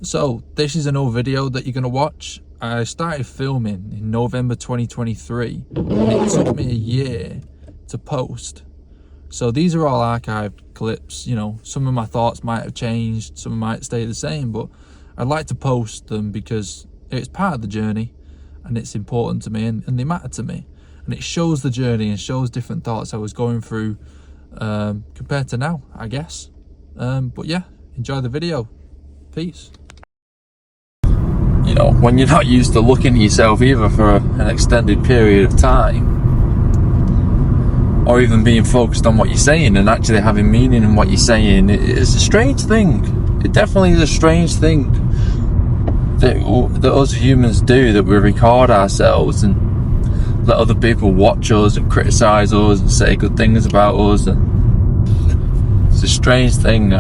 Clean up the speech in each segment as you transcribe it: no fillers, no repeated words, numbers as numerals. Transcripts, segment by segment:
So this is an old video that you're going to watch. I started filming in November 2023 and it took me a year to post. So these are all archived clips. You know, some of my thoughts might have changed, some might stay the same, but I'd like to post them because it's part of the journey and it's important to me, and they matter to me, and it shows the journey and shows different thoughts I was going through compared to now, I guess. But yeah, enjoy the video. Peace. You know, when you're not used to looking at yourself either for an extended period of time, or even being focused on what you're saying and actually having meaning in what you're saying, it's a strange thing. It definitely is a strange thing that us humans do, that we record ourselves and let other people watch us and criticise us and say good things about us. And it's a strange thing.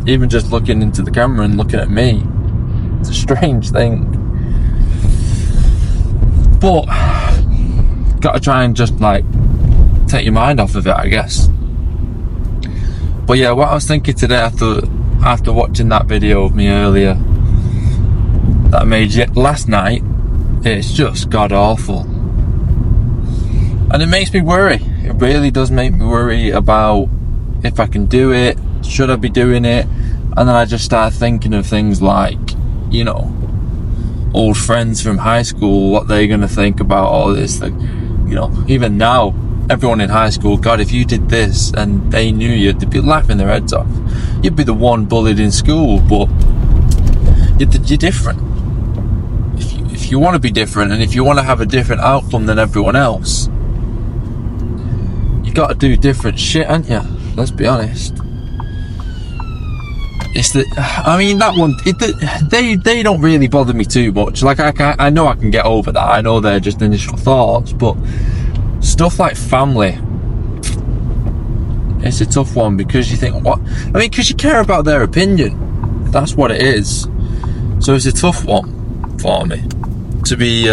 Even just looking into the camera and looking at me, it's a strange thing. But gotta try and just like take your mind off of it, I guess. But yeah, what I was thinking today after watching that video of me earlier that I made last night, it's just god awful. And it makes me worry. It really does make me worry about if I can do it, should I be doing it? And then I just start thinking of things like, you know, old friends from high school, what they're going to think about all this. Like, you know, even now, everyone in high school, God, if you did this and they knew you, they'd be laughing their heads off. You'd be the one bullied in school, but you're different. If you want to be different, and if you want to have a different outcome than everyone else, you got to do different shit, haven't you? Let's be honest. It's the, I mean, that one, they don't really bother me too much. Like, I know I can get over that. I know they're just initial thoughts, but stuff like family, it's a tough one, because you think, what? I mean, because you care about their opinion. That's what it is. So it's a tough one for me to be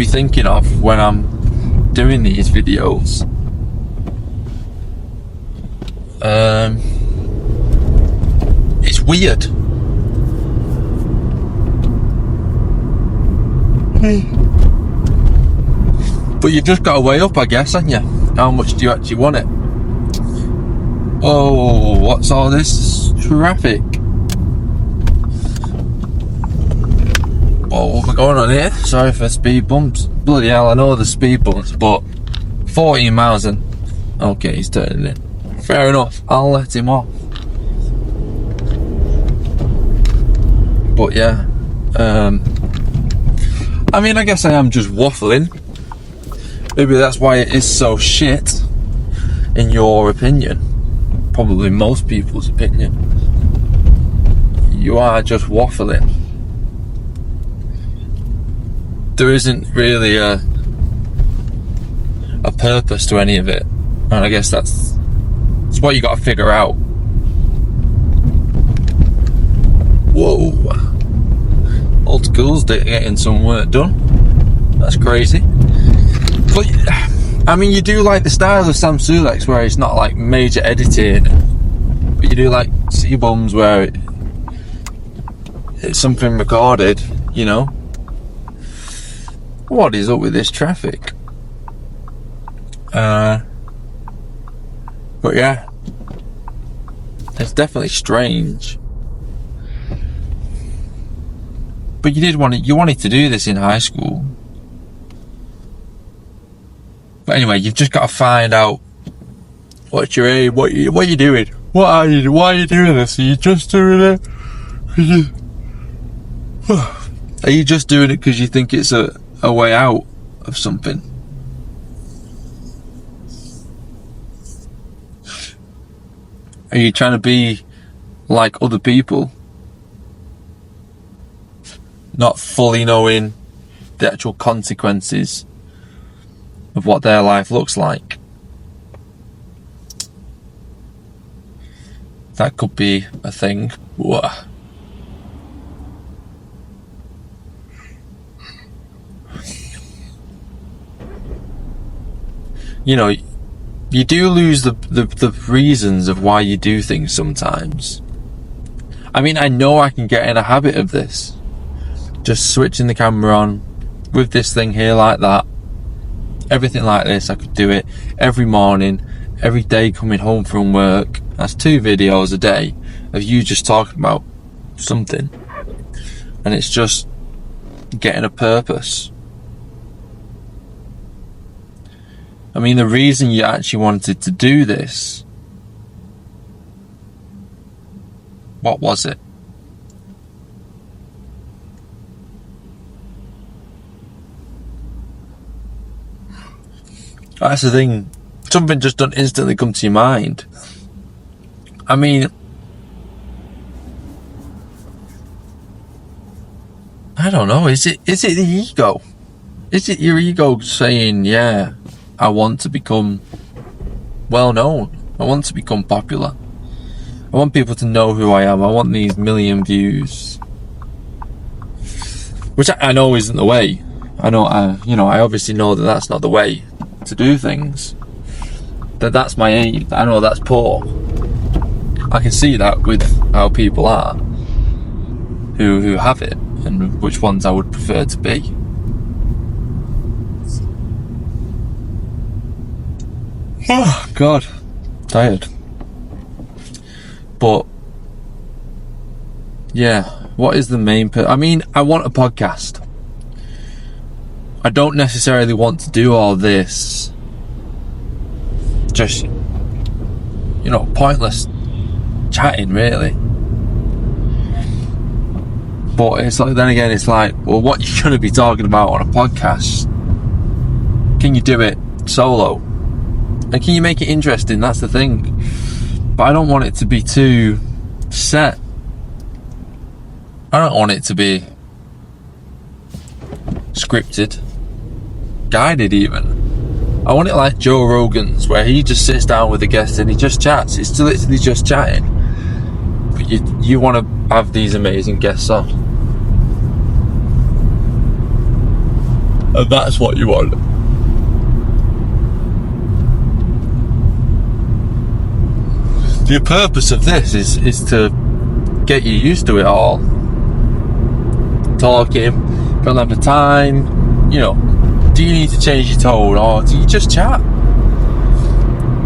thinking of when I'm doing these videos. It's weird. But you've just got to weigh up, I guess, haven't you? How much do you actually want it? Oh, what's all this traffic? Oh, what's going on here? Sorry for speed bumps. Bloody hell, I know the speed bumps, but 14 miles in. Okay, he's turning in. Fair enough, I'll let him off. But yeah, I mean, I guess I am just waffling. Maybe that's why it is so shit, in your opinion. Probably most people's opinion. You are just waffling. There isn't really a purpose to any of it, and I guess that's what you got to figure out. Whoa, old school's getting some work done. That's crazy. But I mean, you do like the style of Sam Sulek's, where it's not like major editing, but you do like C-bums where it's something recorded, you know. What is up with this traffic? But yeah, it's definitely strange. But you wanted to do this in high school. But anyway, you've just got to find out what's your aim, what are you doing? Why are you doing this? Are you just doing it? Are you just doing it because you think it's a way out of something? Are you trying to be like other people, not fully knowing the actual consequences of what their life looks like? That could be a thing. Whoa. You know, you do lose the reasons of why you do things sometimes. I mean, I know I can get in a habit of this. Just switching the camera on with this thing here like that. Everything like this, I could do it every morning, every day coming home from work. That's 2 videos a day of you just talking about something. And it's just getting a purpose. I mean, the reason you actually wanted to do this, what was it? That's the thing. Something just doesn't instantly come to your mind. I mean, I don't know. Is it the ego? Is it your ego saying, yeah, I want to become well known. I want to become popular. I want people to know who I am. I want these 1 million views. Which I know isn't the way. I obviously know that that's not the way to do things. That's my aim. I know that's poor. I can see that with how people are who have it, and which ones I would prefer to be. Oh God, tired. But yeah, what is the main I mean, I want a podcast. I don't necessarily want to do all this just, pointless chatting, really. But it's like, then again, it's like, well, what are you going to be talking about on a podcast? Can you do it solo? And can you make it interesting? That's the thing. But I don't want it to be too set. I don't want it to be scripted, guided even. I want it like Joe Rogan's, where he just sits down with a guest and he just chats. It's literally just chatting. But you want to have these amazing guests on. And that's what you want. The purpose of this is to get you used to it all. Talking, don't have the time, do you need to change your tone, or do you just chat?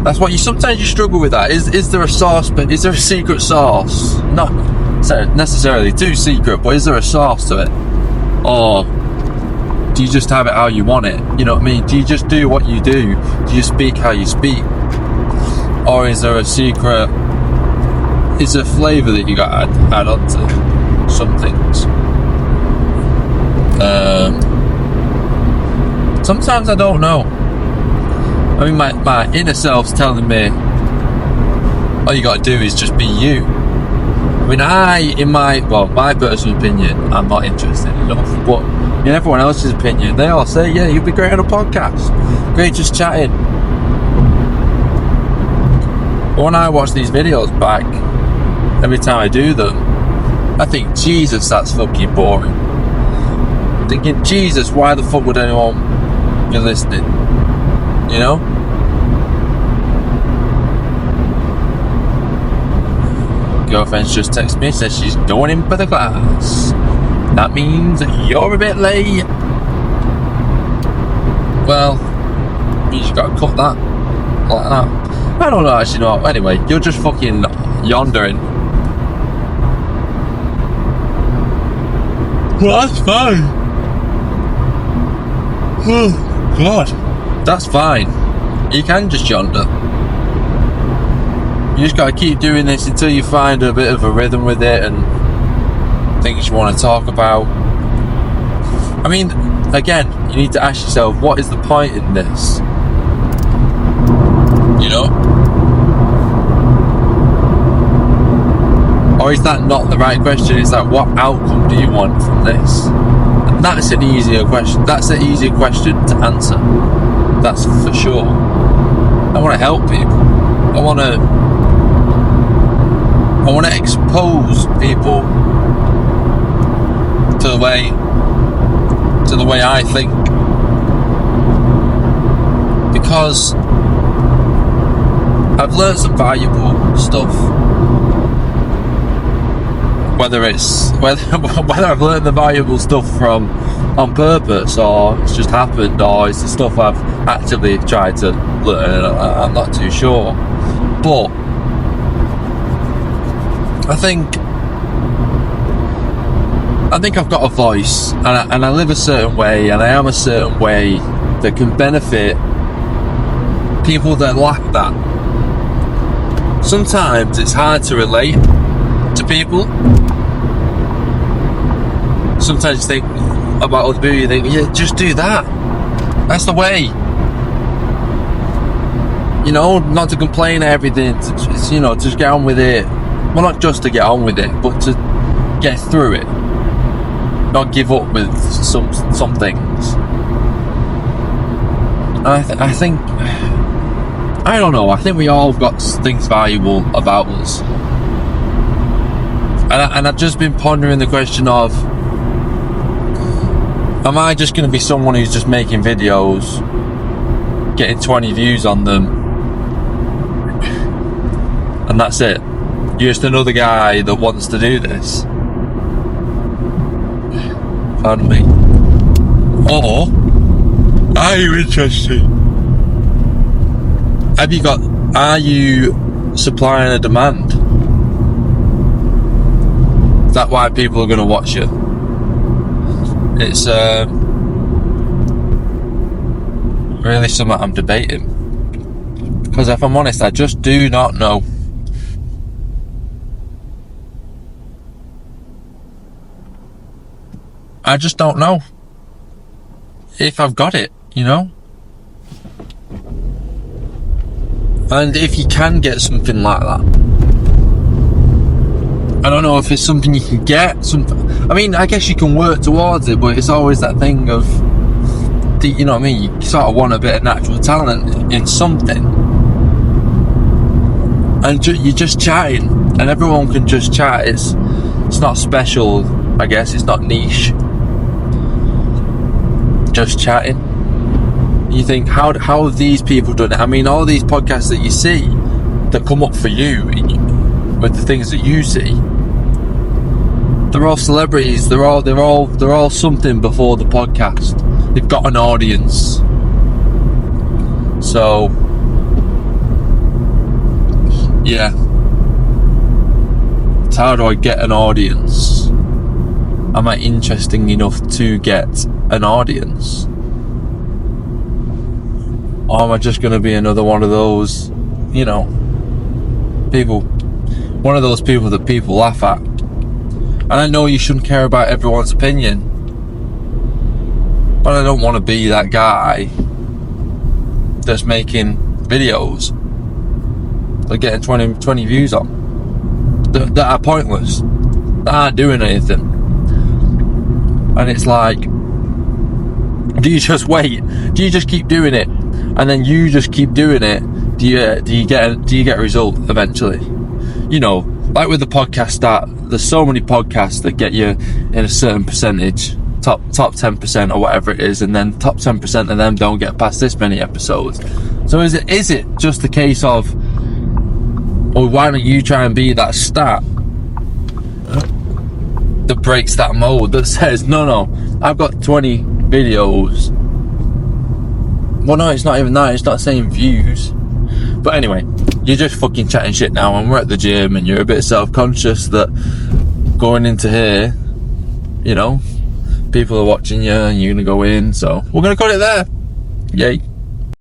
That's what sometimes you struggle with that. Is there a sauce, but is there a secret sauce? Not necessarily too secret, but is there a sauce to it? Or do you just have it how you want it? You know what I mean? Do you just do what you do? Do you speak how you speak? Or is there a secret, is there a flavour that you got to add on to some things? Sometimes I don't know. I mean, my inner self's telling me all you got to do is just be you. I mean, in my personal opinion, I'm not interested enough. But in everyone else's opinion, they all say, yeah, you'd be great on a podcast. Great just chatting. But when I watch these videos back, every time I do them, I think, Jesus, that's fucking boring. I'm thinking, Jesus, why the fuck would anyone be listening? Girlfriend's just texted me, says she's going in for the class. That means you're a bit late. Well, you just gotta cut that like that. I don't know, actually, no. Anyway, you're just fucking yondering. Well, that's fine. Oh, God. That's fine. You can just yonder. You just gotta keep doing this until you find a bit of a rhythm with it and things you want to talk about. I mean, again, you need to ask yourself, what is the point in this? Or is that not the right question? It's like, what outcome do you want from this? And that's an easier question. That's an easier question to answer. That's for sure. I want to help people. I want to expose people to the way I think. Because I've learned some valuable stuff whether I've learned the valuable stuff from on purpose, or it's just happened, or it's the stuff I've actively tried to learn. I'm not too sure, but I think I've got a voice, and I live a certain way, and I am a certain way that can benefit people that lack that. Sometimes it's hard to relate to people. Sometimes you think about other people, you think, yeah, just do that. That's the way. You know, not to complain at everything, to just get on with it. Well, not just to get on with it, but to get through it. Not give up with some things. I think, I don't know, I think we all got things valuable about us. And I've just been pondering the question of, am I just going to be someone who's just making videos, getting 20 views on them, and that's it? You're just another guy that wants to do this? Pardon me. Or are you interested? Are you supplying a demand? Is that why people are going to watch you? It's really something I'm debating. Because if I'm honest, I just do not know. I just don't know if I've got it, you know? And if you can get something like that, I don't know if it's something you can get. I mean, I guess you can work towards it, but it's always that thing of, you know what I mean? You sort of want a bit of natural talent in something. And you're just chatting, and everyone can just chat. It's not special, I guess. It's not niche. Just chatting. You think, how have these people done it? I mean, all these podcasts that you see that come up for you with the things that you see, they're all celebrities. They're all something before the podcast. They've got an audience. So yeah, it's how do I get an audience? Am I interesting enough to get an audience? Or am I just going to be another one of those, people, one of those people that people laugh at? And I know you shouldn't care about everyone's opinion, but I don't want to be that guy that's making videos that getting 20 views on, that are pointless, that aren't doing anything. And it's like, do you just wait? Do you just keep doing it? And then you just keep doing it? Do you get a result eventually? Like with the podcast start, there's so many podcasts that get you in a certain percentage, top 10% or whatever it is, and then top 10% of them don't get past this many episodes. So is it just the case of, or why don't you try and be that stat that breaks that mold, that says, no, I've got 20 videos. Well, no, it's not even that. It's not saying views. But anyway, you're just fucking chatting shit now, and we're at the gym, and you're a bit self-conscious that going into here, people are watching you, and you're going to go in. So we're going to cut it there. Yay.